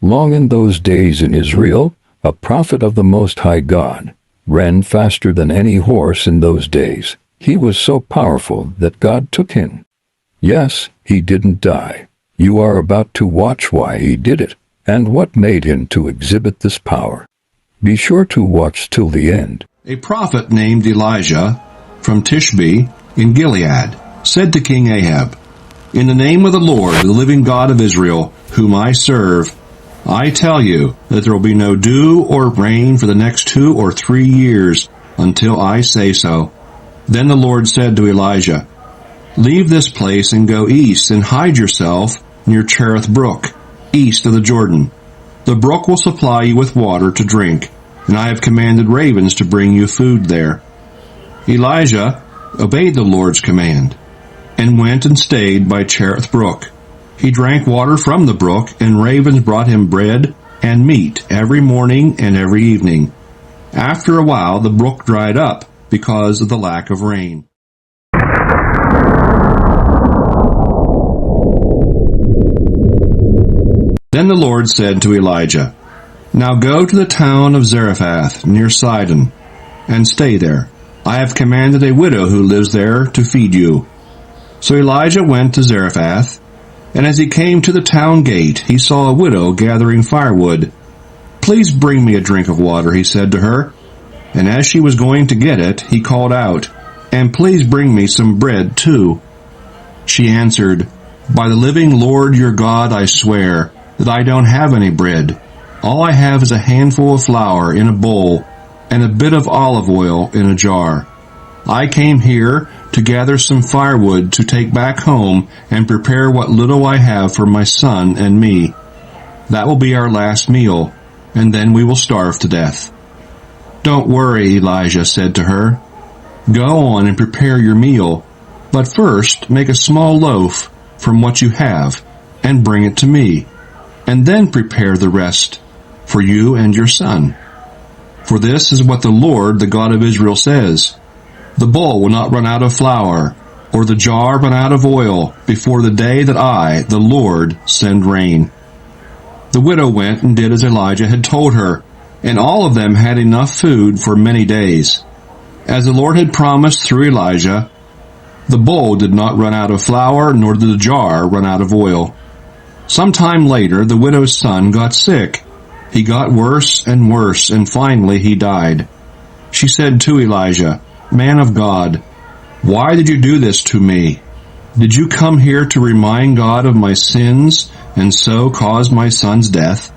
Long in those days in Israel, a prophet of the Most High God ran faster than any horse in those days. He was so powerful that God took him. Yes, he didn't die. You are about to watch why he did it, and what made him to exhibit this power. Be sure to watch till the end. A prophet named Elijah from Tishbe in Gilead said to King Ahab, "In the name of the Lord, the living God of Israel, whom I serve, I tell you that there will be no dew or rain for the next 2 or 3 years until I say so." Then the Lord said to Elijah, "Leave this place and go east and hide yourself near Cherith Brook, east of the Jordan. The brook will supply you with water to drink, and I have commanded ravens to bring you food there." Elijah obeyed the Lord's command and went and stayed by Cherith Brook. He drank water from the brook, and ravens brought him bread and meat every morning and every evening. After a while, the brook dried up because of the lack of rain. Then the Lord said to Elijah, "Now go to the town of Zarephath near Sidon, and stay there. I have commanded a widow who lives there to feed you." So Elijah went to Zarephath, and as he came to the town gate, he saw a widow gathering firewood. "Please bring me a drink of water," he said to her. And as she was going to get it, he called out, "And please bring me some bread too." She answered, "By the living Lord your God I swear that I don't have any bread. All I have is a handful of flour in a bowl and a bit of olive oil in a jar. I came here to gather some firewood to take back home and prepare what little I have for my son and me. That will be our last meal, and then we will starve to death." "Don't worry," Elijah said to her. "Go on and prepare your meal, but first make a small loaf from what you have and bring it to me, and then prepare the rest for you and your son. For this is what the Lord, the God of Israel, says, the bowl will not run out of flour, or the jar run out of oil, before the day that I, the Lord, send rain." The widow went and did as Elijah had told her, and all of them had enough food for many days. As the Lord had promised through Elijah, the bowl did not run out of flour, nor did the jar run out of oil. Some time later, the widow's son got sick. He got worse, and finally he died. She said to Elijah, "Man of God, why did you do this to me? Did you come here to remind God of my sins and so cause my son's death?"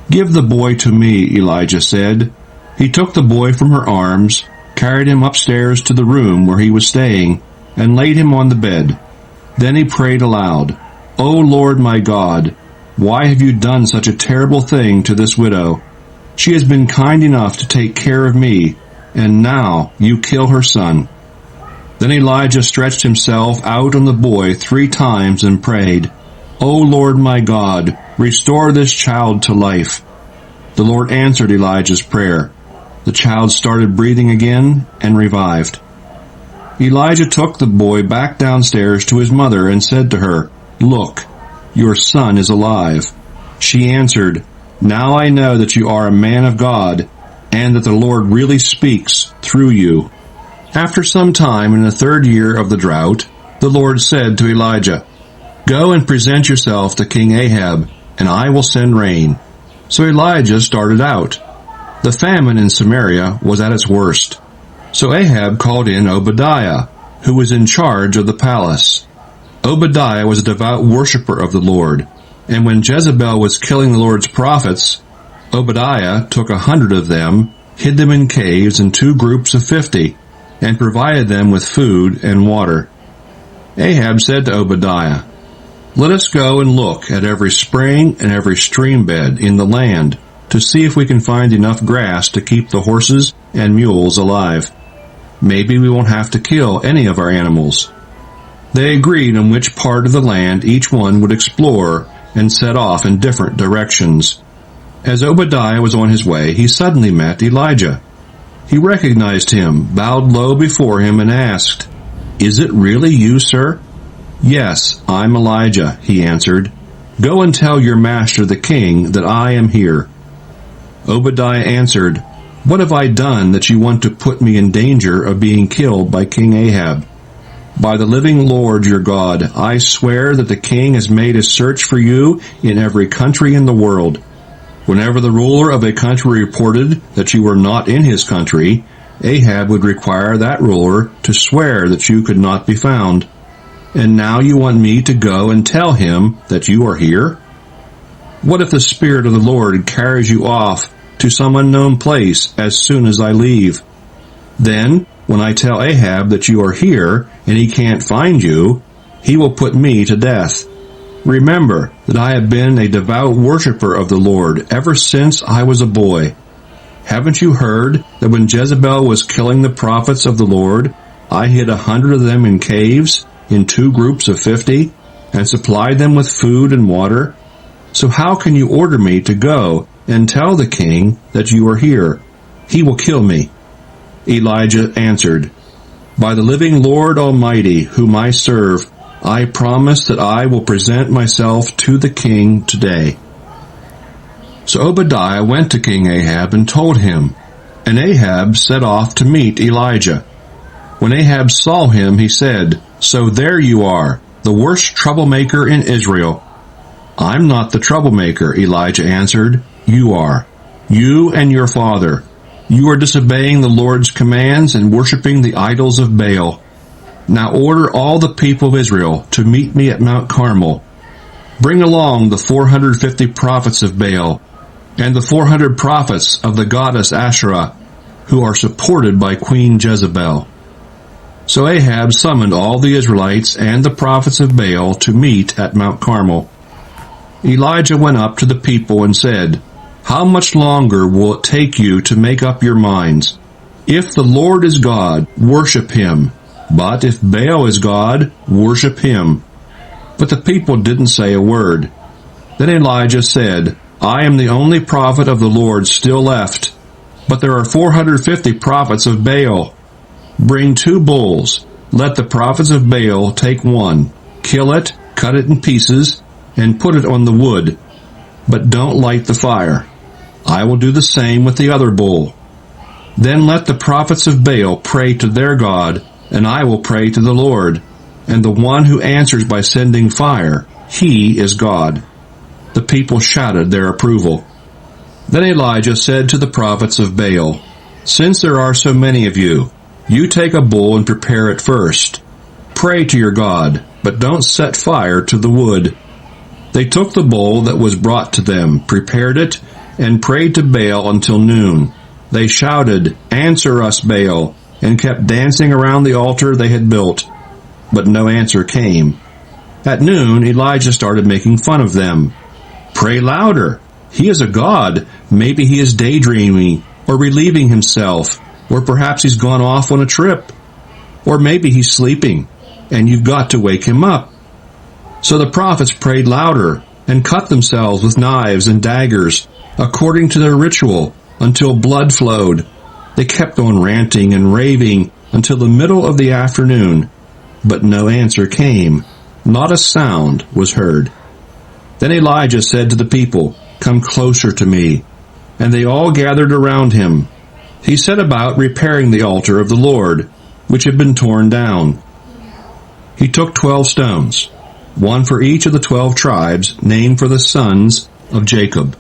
"Give the boy to me," Elijah said. He took the boy from her arms, carried him upstairs to the room where he was staying, and laid him on the bed. Then he prayed aloud, "O Lord my God, why have you done such a terrible thing to this widow? She has been kind enough to take care of me, and now you kill her son." Then Elijah stretched himself out on the boy 3 times and prayed, "O Lord my God, restore this child to life." The Lord answered Elijah's prayer. The child started breathing again and revived. Elijah took the boy back downstairs to his mother and said to her, "Look, your son is alive." She answered, "Now I know that you are a man of God, and that the Lord really speaks through you." After some time, in the 3rd year of the drought, the Lord said to Elijah, "Go and present yourself to King Ahab, and I will send rain." So Elijah started out. The famine in Samaria was at its worst. So Ahab called in Obadiah, who was in charge of the palace. Obadiah was a devout worshiper of the Lord, and when Jezebel was killing the Lord's prophets, Obadiah took 100 of them, hid them in caves in 2 groups of 50, and provided them with food and water. Ahab said to Obadiah, "Let us go and look at every spring and every stream bed in the land to see if we can find enough grass to keep the horses and mules alive. Maybe we won't have to kill any of our animals." They agreed on which part of the land each one would explore and set off in different directions. As Obadiah was on his way, he suddenly met Elijah. He recognized him, bowed low before him, and asked, "Is it really you, sir?" "Yes, I'm Elijah," he answered. Go and tell your master the king that I am here." Obadiah answered, "What have I done that you want to put me in danger of being killed by King Ahab? By the living Lord your God, I swear that the king has made a search for you in every country in the world. Whenever the ruler of a country reported that you were not in his country, Ahab would require that ruler to swear that you could not be found. And now you want me to go and tell him that you are here? What if the Spirit of the Lord carries you off to some unknown place as soon as I leave? Then, when I tell Ahab that you are here and he can't find you, he will put me to death. Remember that I have been a devout worshiper of the Lord ever since I was a boy. Haven't you heard that when Jezebel was killing the prophets of the Lord, I hid 100 of them in caves, in 2 groups of 50, and supplied them with food and water? So how can you order me to go and tell the king that you are here? He will kill me." Elijah answered, "By the living Lord Almighty, whom I serve, I promise that I will present myself to the king today." So Obadiah went to King Ahab and told him, and Ahab set off to meet Elijah. When Ahab saw him, he said, "So there you are, the worst troublemaker in Israel." "I'm not the troublemaker," Elijah answered. "You are. You and your father. You are disobeying the Lord's commands and worshiping the idols of Baal. Now order all the people of Israel to meet me at Mount Carmel. Bring along the 450 prophets of Baal and the 400 prophets of the goddess Asherah, who are supported by Queen Jezebel." So Ahab summoned all the Israelites and the prophets of Baal to meet at Mount Carmel. Elijah went up to the people and said, "How much longer will it take you to make up your minds? If the Lord is God, worship him. But if Baal is God, worship him." But the people didn't say a word. Then Elijah said, "I am the only prophet of the Lord still left, but there are 450 prophets of Baal. Bring 2 bulls. Let the prophets of Baal take one. Kill it, cut it in pieces, and put it on the wood. But don't light the fire. I will do the same with the other bull. Then let the prophets of Baal pray to their God, and I will pray to the Lord. And the one who answers by sending fire, he is God." The people shouted their approval. Then Elijah said to the prophets of Baal, "Since there are so many of you, you take a bull and prepare it first. Pray to your God, but don't set fire to the wood." They took the bull that was brought to them, prepared it, and prayed to Baal until noon. They shouted, "Answer us, Baal," and kept dancing around the altar they had built. But no answer came. At noon, Elijah started making fun of them. "Pray louder. He is a god. Maybe he is daydreaming or relieving himself, or perhaps he's gone off on a trip. Or maybe he's sleeping, and you've got to wake him up." So the prophets prayed louder and cut themselves with knives and daggers, according to their ritual, until blood flowed. They kept on ranting and raving until the middle of the afternoon, but no answer came. Not a sound was heard. Then Elijah said to the people, "Come closer to me." And they all gathered around him. He set about repairing the altar of the Lord, which had been torn down. He took 12 stones, one for each of the 12 tribes named for the sons of Jacob,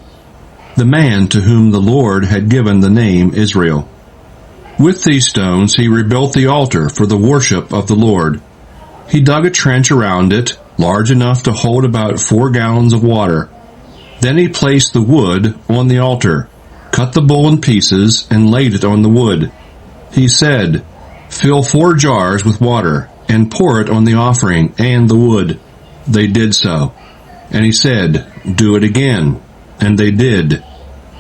the man to whom the Lord had given the name Israel. With these stones he rebuilt the altar for the worship of the Lord. He dug a trench around it, large enough to hold about 4 gallons of water. Then he placed the wood on the altar, cut the bull in pieces, and laid it on the wood. He said, "Fill 4 jars with water, and pour it on the offering and the wood." They did so. And he said, "Do it again." And they did.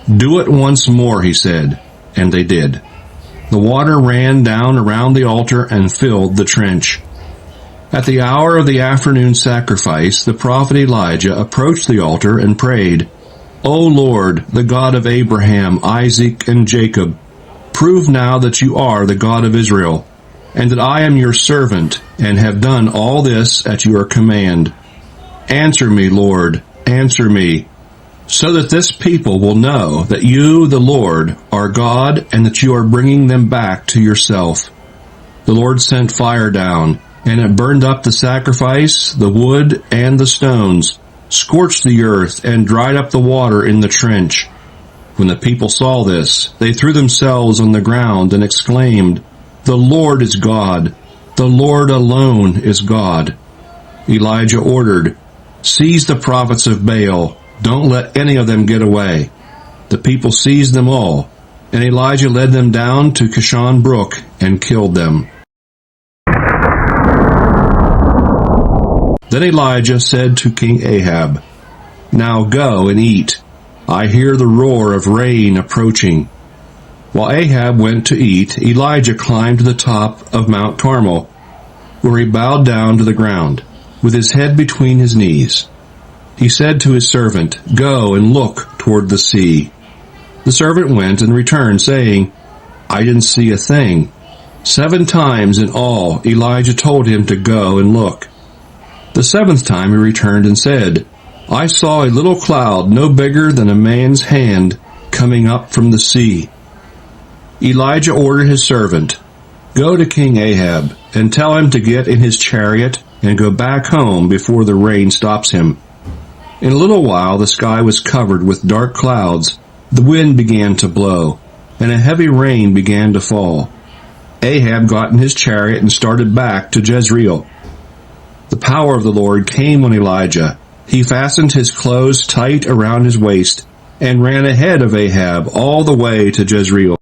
"Do it once more," he said. And they did. The water ran down around the altar and filled the trench. At the hour of the afternoon sacrifice, the prophet Elijah approached the altar and prayed, "O Lord, the God of Abraham, Isaac, and Jacob, prove now that you are the God of Israel, and that I am your servant, and have done all this at your command. Answer me, Lord, answer me, so that this people will know that you, the Lord, are God, and that you are bringing them back to yourself." The Lord sent fire down, and it burned up the sacrifice, the wood, and the stones, scorched the earth, and dried up the water in the trench. When the people saw this, they threw themselves on the ground and exclaimed, "The Lord is God. The Lord alone is God." Elijah ordered, "Seize the prophets of Baal. Don't let any of them get away." The people seized them all, and Elijah led them down to Kishon Brook and killed them. Then Elijah said to King Ahab, "Now go and eat. I hear the roar of rain approaching." While Ahab went to eat, Elijah climbed to the top of Mount Carmel, where he bowed down to the ground, with his head between his knees. He said to his servant, "Go and look toward the sea." The servant went and returned, saying, "I didn't see a thing." 7 times in all Elijah told him to go and look. The 7th time he returned and said, "I saw a little cloud no bigger than a man's hand coming up from the sea." Elijah ordered his servant, "Go to King Ahab and tell him to get in his chariot and go back home before the rain stops him." In a little while the sky was covered with dark clouds, the wind began to blow, and a heavy rain began to fall. Ahab got in his chariot and started back to Jezreel. The power of the Lord came on Elijah. He fastened his clothes tight around his waist and ran ahead of Ahab all the way to Jezreel.